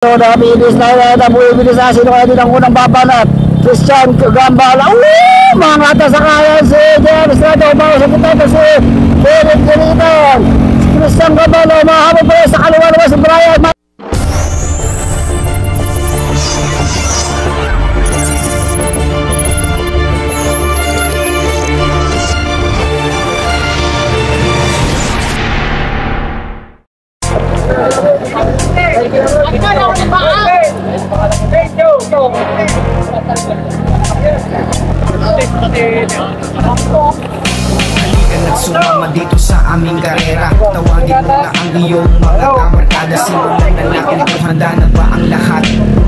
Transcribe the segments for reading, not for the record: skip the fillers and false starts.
So, nabibilis na nabubilis na sino kaya din ang unang babanat. Christian Gambala. Mga tasakayan si James Rado. Bawa sa kita si David Galitan. Christian Gambala. Mahabang pa sa kaliwa naman si Brian. Halika sumama dito sa aming karera. Tawagin mo na ang iyong mga kamarkada. Simulan na natin kung handa na ba ang lahat.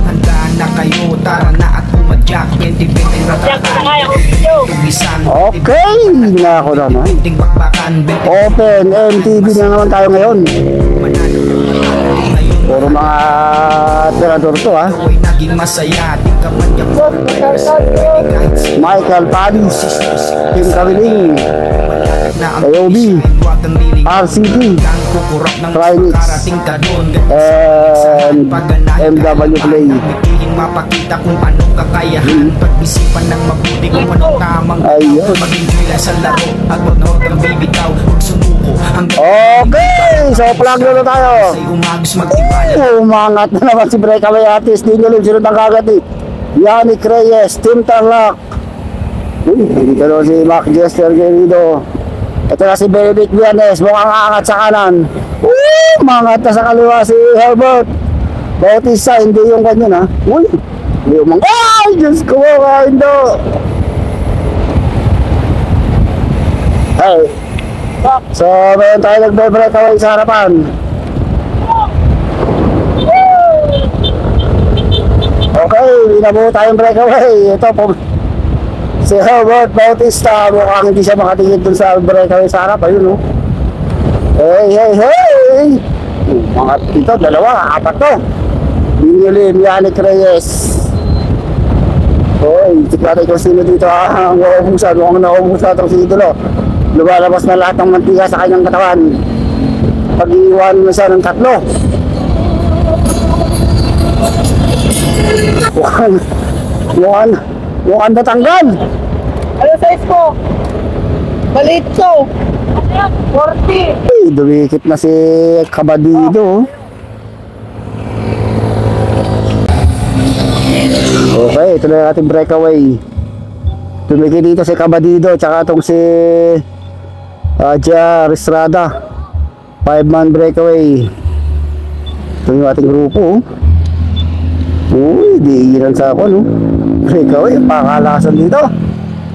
Handa na kayo, tara na at pumadyak. 20-20 ratakan. Okay, na ako naman. Open MTV na naman tayo ngayon. Puro mga tirador to ha. Michael Padis, Tim Kawiling, AOB, RCT, Trinix, and MW Play. Mapakita kung anong kakayahan. Pag-isipan ng mabuti kung anong tamang ayun. Mag-enjoy sa laro at pag-nood ng bibitaw. Magsumuko hanggang okay, so plug na tayo. Umangat na naman si Breakaway Artist. Di nyo rin sunod ang kagat eh. Yannick Reyes, Tim Tarlac. Dito doon si Mac Jester Guerrido. Ito na si Benedict Vianes. Mukhang aangat sa kanan. Umangat na sa kaliwa si Herbert Bautista. Hindi yung ganyan ha. Uy, hindi yung mga ay, Diyos ko mga Indo. Hey, so meron tayo nagbe-breakaway sa harapan. Okay, binabuo tayong breakaway. Ito po si Herbert Bautista. Mukhang hindi siya makatingin dun sa breakaway sa harap. Ayun o. Hey, hey, hey. Mga ito, dalawa, apat to. Binulim, Yannick Reyes. Hoy, tiklatay ko sino dito ang naubusan. Mukhang naubusan itong si Idolo. Lumalabas na lahat ng mantika sa kanyang katawan. Pag-iwan mo siya ng tatlo. Mukhang natanggal. Ano size mo? Maliit ko. 40. Ay, dumikit na si Kabadido. Okay, ito na natin breakaway. Dumikit dito si Kabadido. Tsaka itong si Jar Estrada. 5-man breakaway. Ito yung ating grupo. Uy, di ilan sa ako, no? Breakaway, pakalasan dito.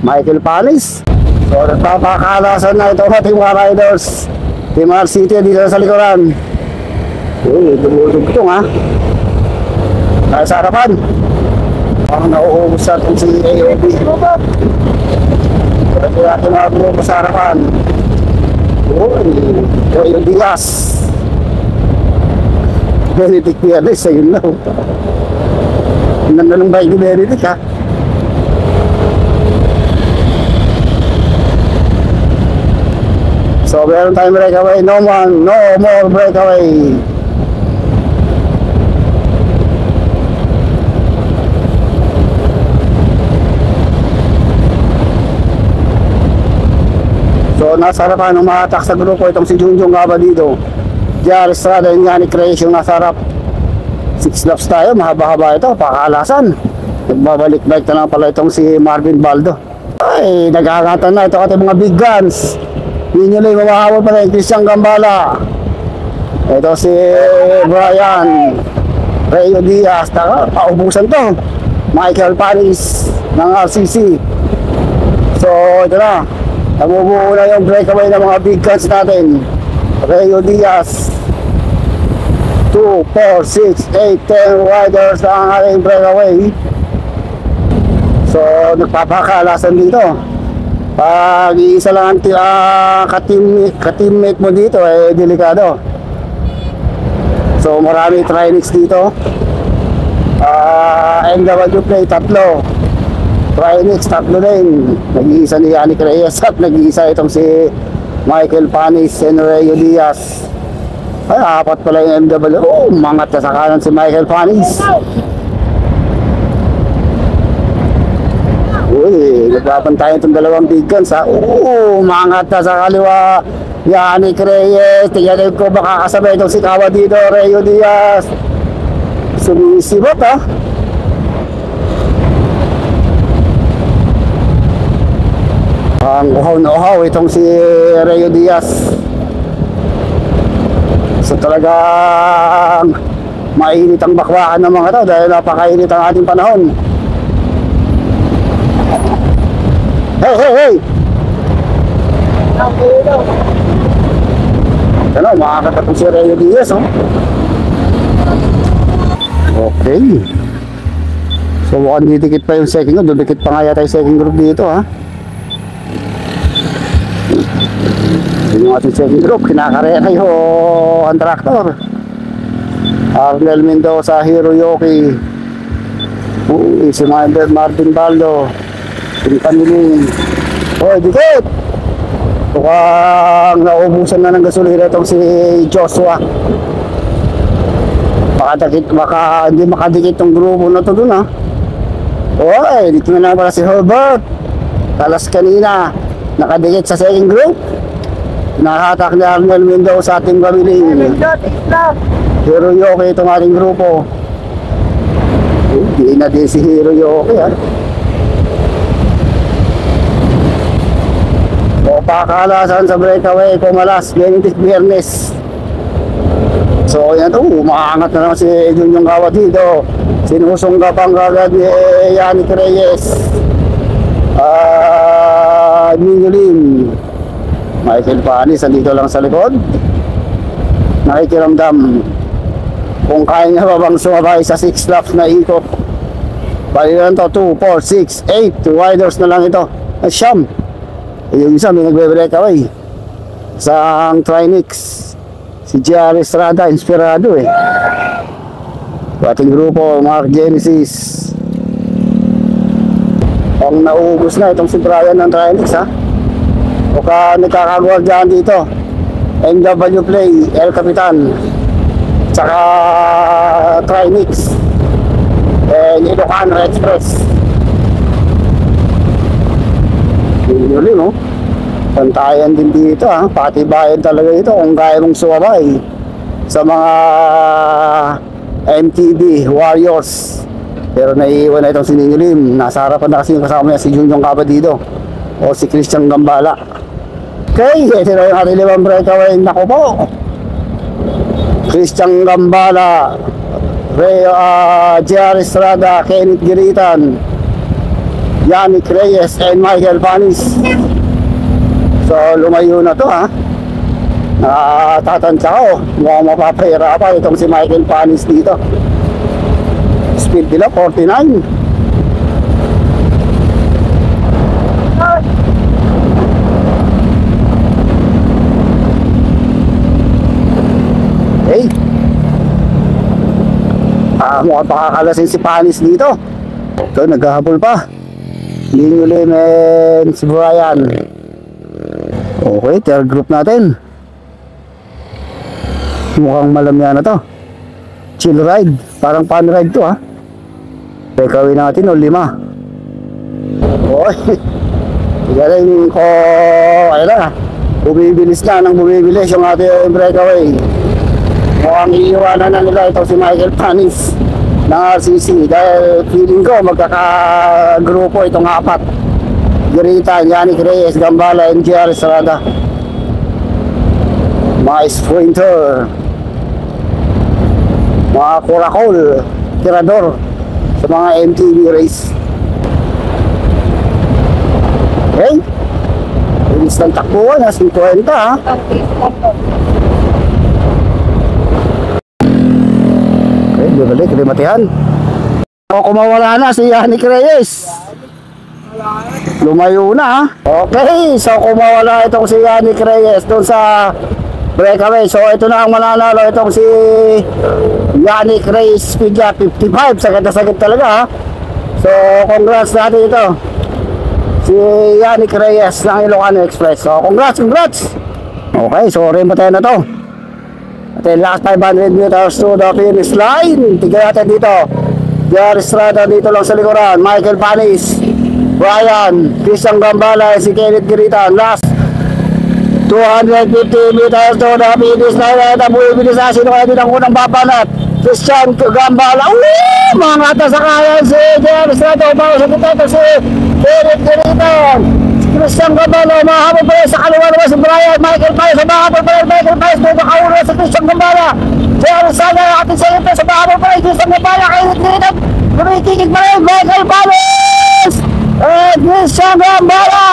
Michael Panis. So, nagpapakalasan na ito ating mga riders. Team RCT dito sa likuran. Uy, dumudugtong ha. Tayo sa harapan. Parang nauubos sa itong si AOB. Ito natin nauubos sa harapan. Uy, Joel Diaz. Benedict Vianes, ayun na. Ang ganda ng bike ni Benedict ha. So meron tayong breakaway. No more breakaway. So nasa harapan ng mahatak sa grupo itong si Junjung Gabadido, Jar Estrada and Yannick Reyes yung nasa harap. 6 laps tayo, mahaba-haba ito, pakalasan. Nagbabalik-balik na lang pala itong si Marvin Baldo. Ay, nagkakatan na ito ating mga big guns. Hindi nyo lang mamahabol pa rin, Christian Gambala. Ito si Brian Rayo Diaz. Paubusan to. Michael Paris ng RCC. So, ito na. Nabubuo na yung breakaway ng mga big guns natin. Rayo Diaz. 2, 4, 6, 8, 10 riders ang ating breakaway. So nagpapakalasan dito. Pag isa lang ang ka-teammate mo dito eh delikado. So marami Trinix dito. MW Play tatlo, Trinix tatlo din. Nag-iisa ni Yannick Reyes at nag-iisa itong si Michael Panis and Rayo Diaz. Ay, apat pala yung MW. Oh, mangat na sa kanan si Michael Panis. Uy, nagbabantayan itong dalawang big guns ha. Oo, mangat na sa kaliwa. Yannick Reyes. Tingnan ko baka kasabay itong si Kawa dito. Reo Diaz. Sumisibot ha. Ang uhaw na uhaw itong si Reo Diaz. So talagang mainit ang bakbakan ng mga to dahil napakainit ang ating panahon. Hey, hey, hey! Ano, makakatatong si Reo Diaz, oh. Okay. So mukhang didikit pa yung second group. Dudikit pa nga yata yung second group dito, ha. Yun yung ating second group. Kinakarena yung tractor. Arnel Mendoza, Hiroyoki. Uy, si Martin Baldo. Pinipanilin. Hoy, dikit! Mukhang naubusan na ng gasolina itong si Joshua. Baka hindi makadikit itong grupo na ito dun ha. Oy, dito na pala si Herbert. Talas kanina nakadikit sa second group. Nakahatak ni Arnel Mendoza sa ating pamiling. Hiroyoki itong ating grupo. Hindi na din si Hiroyoki ha. O pakalasan sa breakaway Pumalas, Biyernes. So yan to, umaangat na naman si Junyong Kawa dito. Sinusungga pang kagad ni Yannick Reyes. Minulin. Michael Panis, andito lang sa likod. Nakikiramdam kung kaya nga ba bang sumabay sa 6 laps na ikot. Bali lang to, 2, 4, 6, 8. 2 riders na lang ito. At siyam. Yung isa may nagbe-breakaway sa ang Trinix. Si J.R. Estrada, inspirado eh. Ating grupo, Mark Genesis. Ang nauubos na itong si Brian ng Trinix ha. O ka nagkakagwardyahan dito. MW Play, El Capitan. Tsaka Trinix. Ilocano Express. Yun no? Pantayan din dito ha. Patibayan talaga ito kung kaya mong sumabay sa mga MTB Warriors. Pero naiiwan na itong siningilim. Nasa harapan na kasi yung kasama niya si Junyong Kawa dito o si Christian Gambala. Okay, ito na yung ating limang breakaway. Naku po, Christian Gambala, J.R. Estrada, Kenneth Giritan, Yannick Reyes and Michael Panis. So lumayo na to ha. Nakatansya ko, mukhang mapapahirapan itong si Michael Panis dito. Speed nila 49. Hey, mukhang pakakalasin si Panis dito. Ito, naghahabol pa. Minulin and si Brian. Okay, third group natin. Mukhang malamya na to. Chill ride, parang fun ride to ha. Breakaway natin o 5. Okay, galing ko. Ayun na, bumibilis na nang bumibilis yung ating breakaway. Mukhang iiwanan na nila ito si Michael Panis ng RCC dahil feeling ko magkakagrupo itong 4. Giritan, Yannick Reyes, Gambala, and J.R. Estrada. Mga sprinter, mga kurakol, tirador sa mga MTB race. Okay, bilis ng takbuhan na 50 ha. Okay, bibalik, limatihan. O kumawala na si Yannick Reyes. Lumayo na ha. Okay, so kumawala itong si Yannick Reyes doon sa breakaway. So ito na ang mananalo, itong si Yannick Reyes, Speedja 55. Sagad talaga ha. So congrats natin ito, si Yannick Reyes ng Ilocano Express. So congrats. Okay, so rin pa tayo na to. At the last 500 meters to the finish line. Tignan natin dito. JR Estrada dito lang sa likuran. Michael Panis, Brian, Christian Gambala, si Kenneth Giritan. Last 250 meters to the finish line. At ang buwibilis na sino kaya din ang unang babanat. Christian Gambala. Mga tasakayan si JR Estrada. Umawa sa dito si Kenneth Giritan. Christian Gambala, mahabol pa rin sa kaliwa naman si Brian. Michael Panis, mahabol pa rin Michael Panis. May nakauna si Christian Gambala. JR Estrada, ating sa ito sa mahabol pa rin Christian Gambala. Kenneth Giritan. Kumikikig pa rin Michael Panis. Christian Gambala.